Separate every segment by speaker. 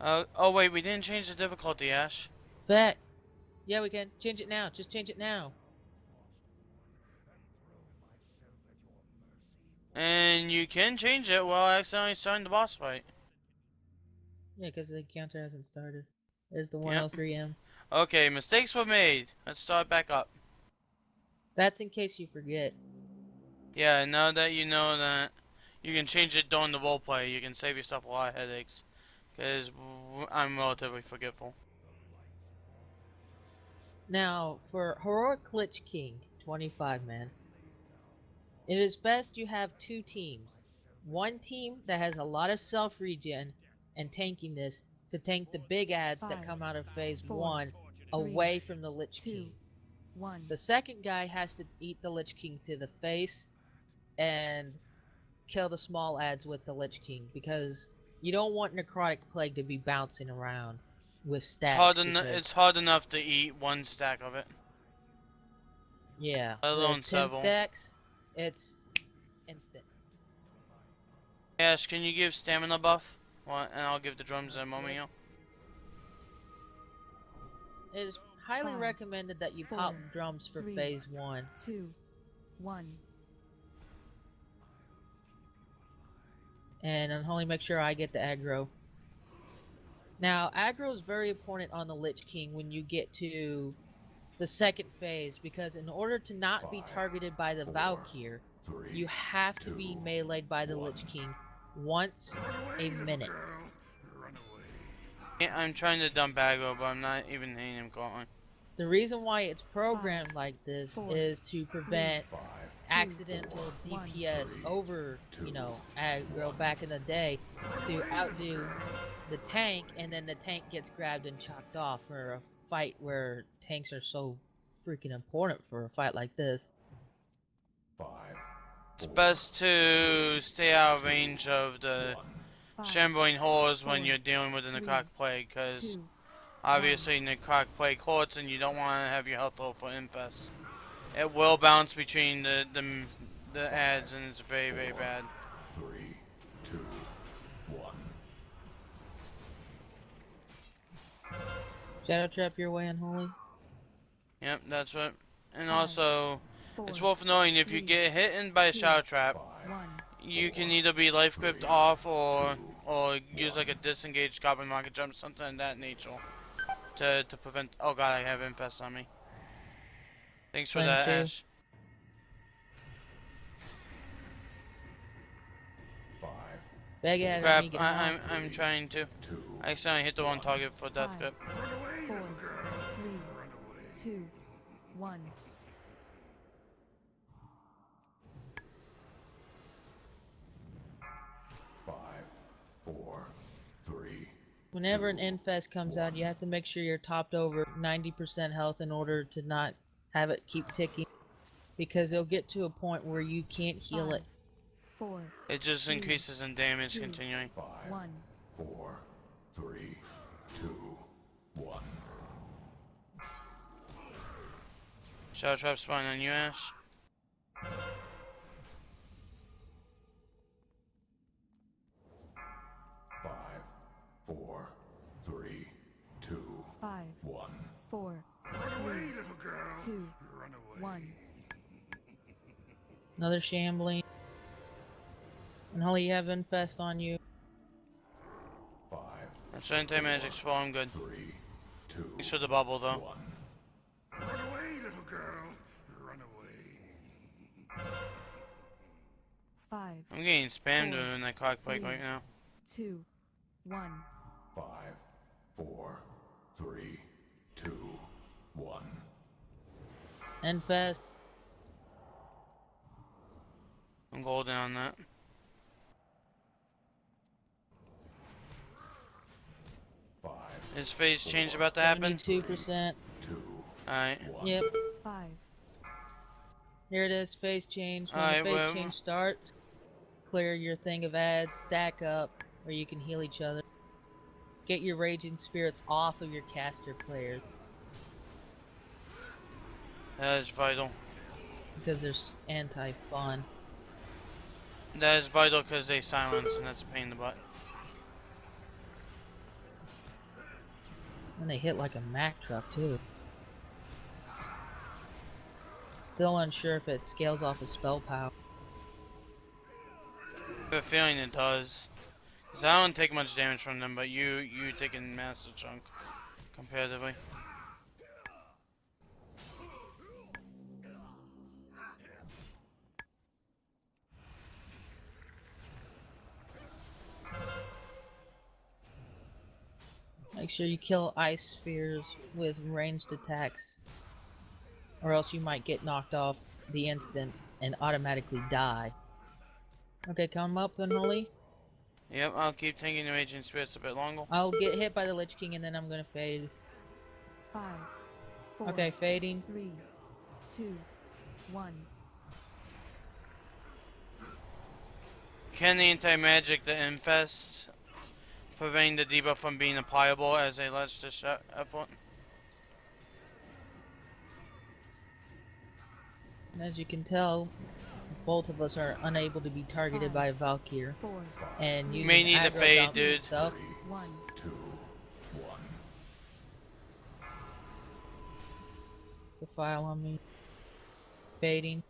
Speaker 1: Oh wait, we didn't change the difficulty, Ash.
Speaker 2: Back. Yeah, we can change it now. Just change it now.
Speaker 1: And you can change it while accidentally starting the boss fight.
Speaker 2: Yeah, because the counter hasn't started. There's the
Speaker 1: Yep.
Speaker 2: 103M.
Speaker 1: Okay, mistakes were made. Let's start back up.
Speaker 2: That's in case you forget.
Speaker 1: Yeah, now that you know that you can change it during the roleplay, you can save yourself a lot of headaches. Because I'm relatively forgetful.
Speaker 2: Now, for Heroic Lich King, 25 man, it is best you have two teams. One team that has a lot of self-regen and tankiness to tank the big ads that come out of phase 1 away from the Lich King. The second guy has to eat the Lich King to the face and kill the small ads with the Lich King, because you don't want Necrotic Plague to be bouncing around with stacks.
Speaker 1: It's hard enough to eat one stack of it.
Speaker 2: Yeah,
Speaker 1: Let alone
Speaker 2: with 10
Speaker 1: several.
Speaker 2: stacks, it's instant.
Speaker 1: Ash, can you give stamina buff? Well, and I'll give the drums in a moment, you know.
Speaker 2: It is highly recommended that you pop drums for phase 1.
Speaker 3: 2, 1.
Speaker 2: And only make sure I get the aggro. Now, aggro is very important on the Lich King when you get to the second phase, because in order to not be targeted by the Valkyr, you have to be meleeed by the Lich King once a minute.
Speaker 1: I'm trying to dump aggro, but I'm not even hitting him currently.
Speaker 2: The reason why it's programmed like this is to prevent accidental DPS over, aggro back in the day, to outdo the tank, and then the tank gets grabbed and chopped off for a fight where tanks are so freaking important for a fight like this.
Speaker 1: It's best to stay out of range of the shambling hordes when you're dealing with the Necrotic Plague, because obviously Necrotic Plague hordes and you don't want to have your health low for infest. It will bounce between the ads, and it's very, very bad.
Speaker 4: 3, 2, 1.
Speaker 2: Shadow Trap your way, Unholy?
Speaker 1: Yep, that's what. And also, it's worth knowing if you get hit by a Shadow Trap, you can either be life gripped off or use like a disengaged Goblin Rocket Jump, something of that nature, to prevent. Oh god, I have infest on me. Thanks for that, Ash.
Speaker 4: 5.
Speaker 2: Beg ass.
Speaker 1: Crap, I'm trying to. I accidentally hit the wrong target for death grip.
Speaker 3: 4, 3, 2, 1.
Speaker 2: Whenever an infest comes out, you have to make sure you're topped over 90% health in order to not have it keep ticking, because it'll get to a point where you can't heal it.
Speaker 3: 4.
Speaker 1: It just increases in damage continuing.
Speaker 4: 5, 4, 3, 2, 1.
Speaker 1: Shadow Trap spawn on you, Ash.
Speaker 4: 5, 4, 3, 2,
Speaker 3: 5,
Speaker 4: 1.
Speaker 3: 4, 3, 2, 1.
Speaker 2: Another shambling. Unholy, you have infest on you.
Speaker 4: 5,
Speaker 1: That's anti-magic's falling good.
Speaker 4: 3, 2,
Speaker 1: Thanks for the bubble, though.
Speaker 4: 1.
Speaker 5: Run away, little girl. Run away.
Speaker 3: 5,
Speaker 1: I'm getting spammed in that cockpit right now.
Speaker 3: 2, 1.
Speaker 4: 5, 4, 3, 2, 1.
Speaker 2: Infest.
Speaker 1: I'm golden on that.
Speaker 4: 5,
Speaker 1: Is phase change about to happen?
Speaker 2: 72%.
Speaker 4: 2,
Speaker 1: Alright.
Speaker 4: 1.
Speaker 2: Yep.
Speaker 3: 5,
Speaker 2: Here it is, phase change. When
Speaker 1: Alright,
Speaker 2: the phase
Speaker 1: well-
Speaker 2: change starts, clear your thing of ads, stack up, or you can heal each other. Get your raging spirits off of your caster players,
Speaker 1: That is vital.
Speaker 2: because they're anti-fun.
Speaker 1: That is vital because they silence, and that's a pain in the butt.
Speaker 2: And they hit like a Mack truck too. Still unsure if it scales off of spell power.
Speaker 1: I have a feeling it does. Cause I don't take much damage from them, but you taking massive chunk comparatively.
Speaker 2: Make sure you kill ice spheres with ranged attacks, or else you might get knocked off the instant and automatically die. Okay, come up, Unholy.
Speaker 1: Yep, I'll keep taking the raging spirits a bit longer.
Speaker 2: I'll get hit by the Lich King and then I'm gonna fade.
Speaker 3: 5, 4,
Speaker 2: Okay, fading.
Speaker 3: 3, 2, 1.
Speaker 1: Can the anti-magic, the infest, prevent the debuff from being applicable as a last ditch effort?
Speaker 2: And as you can tell, both of us are unable to be targeted by a Valkyr.
Speaker 3: 4,
Speaker 2: And
Speaker 1: You
Speaker 2: using
Speaker 1: may need to
Speaker 2: aggro
Speaker 1: fade,
Speaker 2: dumps and
Speaker 1: dude.
Speaker 2: stuff.
Speaker 3: 1.
Speaker 4: 2, 1.
Speaker 2: Defile on me. Fading.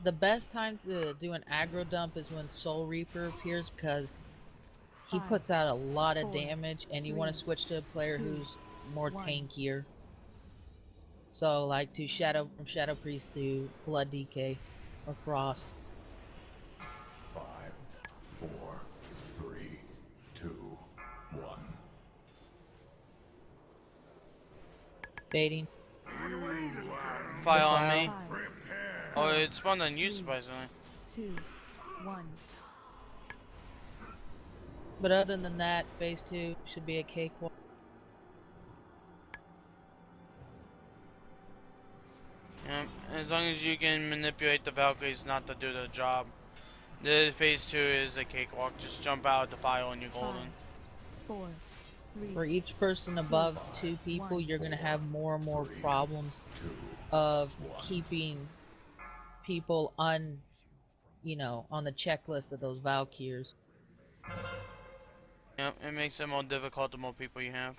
Speaker 2: The best time to do an aggro dump is when Soul Reaper appears because he
Speaker 3: 5,
Speaker 2: puts out a lot of
Speaker 3: 4,
Speaker 2: damage and you want to
Speaker 3: 3,
Speaker 2: switch to a player
Speaker 3: 2,
Speaker 2: who's more
Speaker 3: 1.
Speaker 2: tankier. So like to from Shadow Priest to Blood DK or Frost.
Speaker 4: 5, 4, 3, 2, 1.
Speaker 2: Fading.
Speaker 1: Fire on me.
Speaker 3: 5,
Speaker 1: Oh, it spawned on you, surprisingly.
Speaker 3: 2, 1.
Speaker 2: But other than that, phase 2 should be a cakewalk.
Speaker 1: Yep, as long as you can manipulate the Valkyries not to do the job. The phase 2 is a cakewalk. Just jump out, defile, and you're
Speaker 3: 5,
Speaker 1: golden.
Speaker 3: 4, 3,
Speaker 2: For each person above 2 people, you're gonna have more and more problems of keeping people on the checklist of those Valkyrs.
Speaker 1: Yep, it makes it more difficult the more people you have.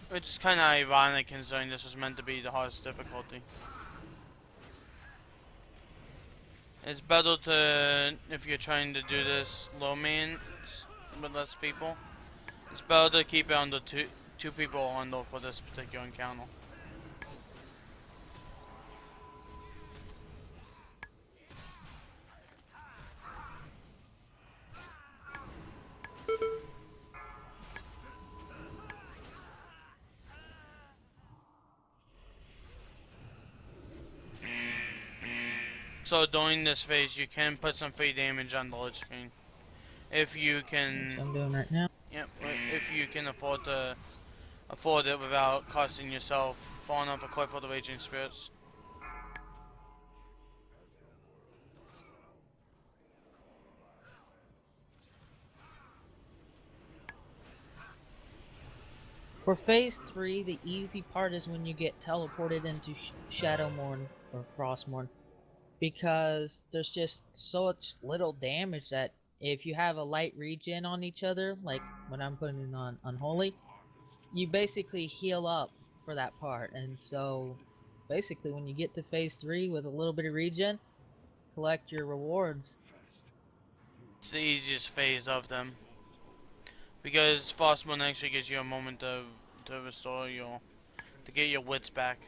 Speaker 1: Which is kind of ironic considering this was meant to be the hardest difficulty. It's better to, if you're trying to do this low main with less people, it's better to keep it under two people under for this particular encounter. So during this phase, you can put some free damage on the Lich King, if you
Speaker 2: Which
Speaker 1: can.
Speaker 2: I'm doing right now.
Speaker 1: Yep, if you can afford it without costing yourself falling off a cliff with the raging spirits.
Speaker 2: For phase 3, the easy part is when you get teleported into Shadowmourne or Frostmourne, because there's just such little damage that if you have a light regen on each other, like when I'm putting it on Unholy, you basically heal up for that part. And so basically when you get to phase 3 with a little bit of regen, collect your rewards.
Speaker 1: It's the easiest phase of them, because Frostmourne actually gives you a moment to restore to get your wits back.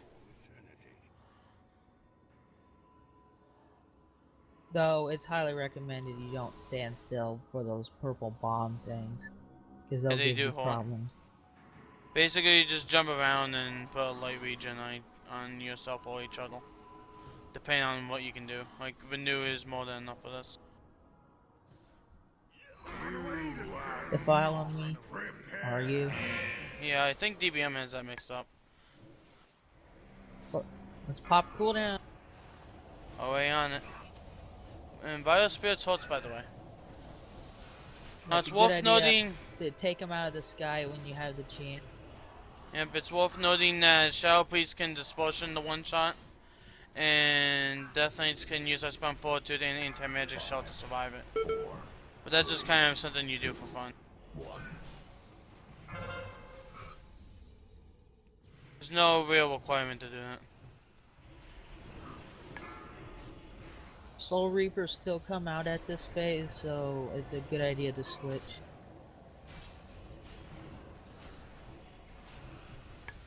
Speaker 2: Though it's highly recommended you don't stand still for those purple bomb things, because they'll
Speaker 1: they
Speaker 2: give you
Speaker 1: do hold.
Speaker 2: problems.
Speaker 1: Basically, you just jump around and put a light regen on yourself or each other, depending on what you can do. Like Renew is more than enough for this.
Speaker 2: Defile on me. Are you?
Speaker 1: Yeah, I think DBM has that mixed up.
Speaker 2: Let's pop cooldown.
Speaker 1: Oh, way on it. And Vital Spirit's holds, by the way. Now, it's
Speaker 2: a
Speaker 1: worth
Speaker 2: good idea
Speaker 1: noting.
Speaker 2: to take them out of the sky when you have the chance.
Speaker 1: Yep, it's worth noting that Shadow Priest can dispersion the one shot, And Death Knights can use their spell fortitude and anti-magic shell to survive it.
Speaker 4: 4,
Speaker 1: But that's just kind of something you do for fun.
Speaker 4: 1.
Speaker 1: There's no real requirement to do that.
Speaker 2: Soul Reapers still come out at this phase, so it's a good idea to switch.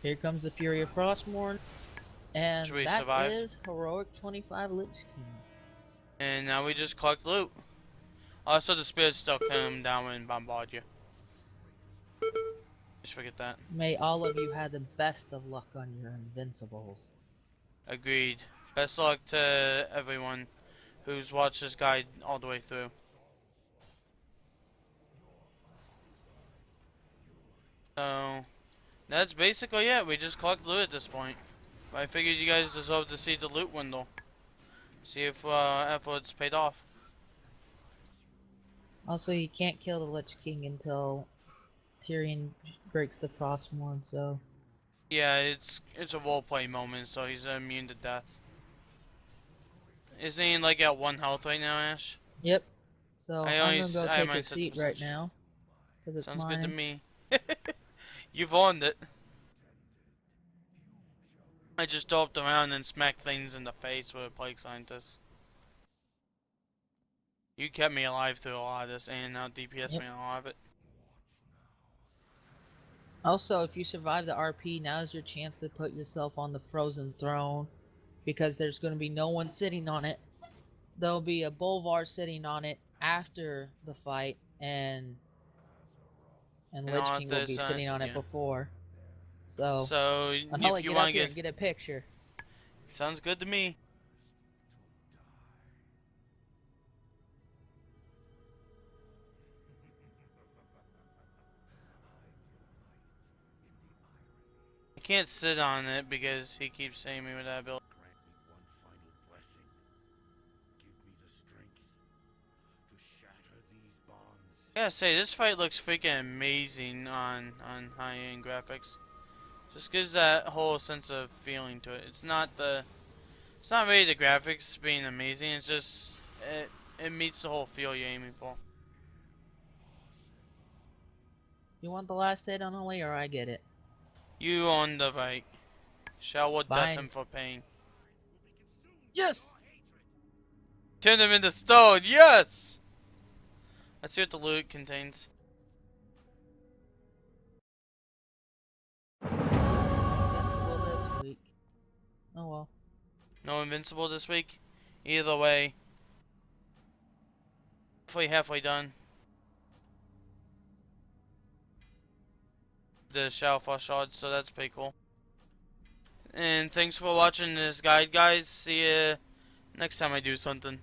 Speaker 2: Here comes the Fury of Frostmourne, and
Speaker 1: Should we
Speaker 2: that
Speaker 1: survive?
Speaker 2: is Heroic 25 Lich King.
Speaker 1: And now we just collect loot. Also, the spirits still come down and bombard you. Just forget that.
Speaker 2: May all of you have the best of luck on your invincibles.
Speaker 1: Agreed. Best luck to everyone who's watched this guide all the way through. So, that's basically it. We just collect loot at this point. But I figured you guys deserve to see the loot window. See if efforts paid off.
Speaker 2: Also, you can't kill the Lich King until Tyrion breaks the Frostmourne, so...
Speaker 1: Yeah, it's a roleplay moment, so he's immune to death. Isn't he like at 1 health right now, Ash?
Speaker 2: Yep. So,
Speaker 1: I
Speaker 2: I'm
Speaker 1: always-
Speaker 2: gonna go
Speaker 1: I
Speaker 2: take
Speaker 1: might
Speaker 2: a
Speaker 1: set
Speaker 2: seat
Speaker 1: the
Speaker 2: right
Speaker 1: position.
Speaker 2: now. Because it's
Speaker 1: Sounds
Speaker 2: mine.
Speaker 1: good to me. You've earned it. I just doped around and smacked things in the face with a plague scientist. You kept me alive through a lot of this, and now DPS
Speaker 2: Yep.
Speaker 1: me on a lot of it.
Speaker 2: Also, if you survive the RP, now's your chance to put yourself on the frozen throne. Because there's going to be no one sitting on it. There'll be a Bolvar sitting on it after the fight, and Lich
Speaker 1: on
Speaker 2: King will
Speaker 1: this
Speaker 2: be
Speaker 1: side,
Speaker 2: sitting on it
Speaker 1: yeah.
Speaker 2: before. So,
Speaker 1: So,
Speaker 2: I'll
Speaker 1: if you
Speaker 2: get
Speaker 1: want
Speaker 2: up
Speaker 1: to
Speaker 2: here
Speaker 1: get...
Speaker 2: and get a picture.
Speaker 1: Sounds good to me. I can't sit on it because he keeps saying me with that ability.
Speaker 5: Grant me one final blessing. Give me the strength to shatter these bonds.
Speaker 1: I gotta say, this fight looks freaking amazing on high-end graphics. Just gives that whole sense of feeling to it. It's not really the graphics being amazing. It's just it meets the whole feel you're aiming for.
Speaker 2: You want the last hit on Oli, or I get it?
Speaker 1: You on the right. Shall what death
Speaker 2: Fine.
Speaker 1: him for pain.
Speaker 2: Yes!
Speaker 1: Turn him into stone. Yes. Let's see what the loot contains.
Speaker 2: Invincible this week. Oh well.
Speaker 1: No invincible this week. Either way. Hopefully halfway done. The Shadowfall shards, so that's pretty cool. And thanks for watching this guide, guys. See ya next time I do something.